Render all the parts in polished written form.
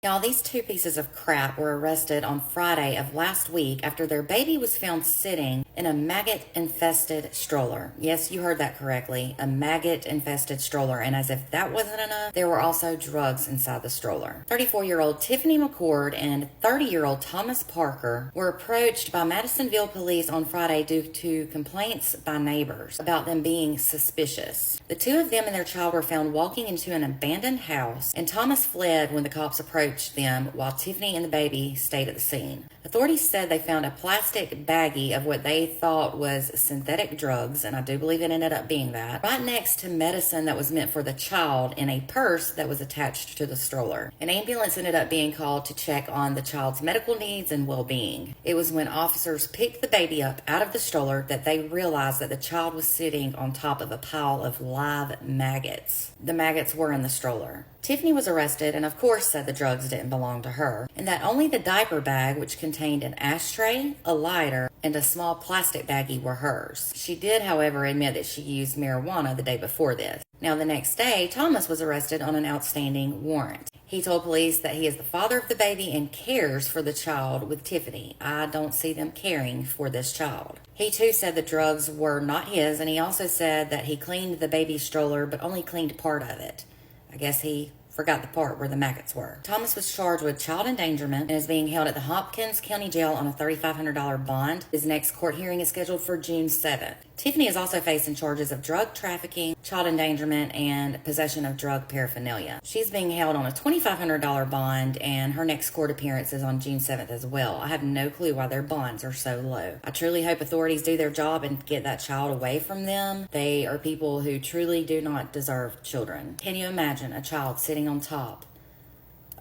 Y'all, these two pieces of crap were arrested on Friday of last week after their baby was found sitting in a maggot-infested stroller. Yes, you heard that correctly, a maggot-infested stroller. And as if that wasn't enough, there were also drugs inside the stroller. 34-year-old Tiffany McCord and 30-year-old Thomas Parker were approached by Madisonville police on Friday due to complaints by neighbors about them being suspicious. The two of them and their child were found walking into an abandoned house, and Thomas fled when the cops approached them while Tiffany and the baby stayed at the scene. Authorities said they found a plastic baggie of what they thought was synthetic drugs, and I do believe it ended up being that, right next to medicine that was meant for the child in a purse that was attached to the stroller. An ambulance ended up being called to check on the child's medical needs and well-being. It was when officers picked the baby up out of the stroller that they realized that the child was sitting on top of a pile of live maggots. The maggots were in the stroller. Tiffany was arrested and of course said the drugs didn't belong to her, and that only the diaper bag, which contained an ashtray, a lighter, and a small plastic baggie, were hers. She did, however, admit that she used marijuana the day before this. Now, the next day, Thomas was arrested on an outstanding warrant. He told police that he is the father of the baby and cares for the child with Tiffany. I don't see them caring for this child. He too said the drugs were not his, and he also said that he cleaned the baby stroller but only cleaned part of it. I guess he forgot the part where the maggots were. Thomas was charged with child endangerment and is being held at the Hopkins County Jail on a $3,500 bond. His next court hearing is scheduled for June 7th. Tiffany is also facing charges of drug trafficking, child endangerment, and possession of drug paraphernalia. She's being held on a $2,500 bond, and her next court appearance is on June 7th as well. I have no clue why their bonds are so low. I truly hope authorities do their job and get that child away from them. They are people who truly do not deserve children. Can you imagine a child sitting on top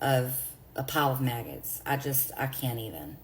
of a pile of maggots? I can't even.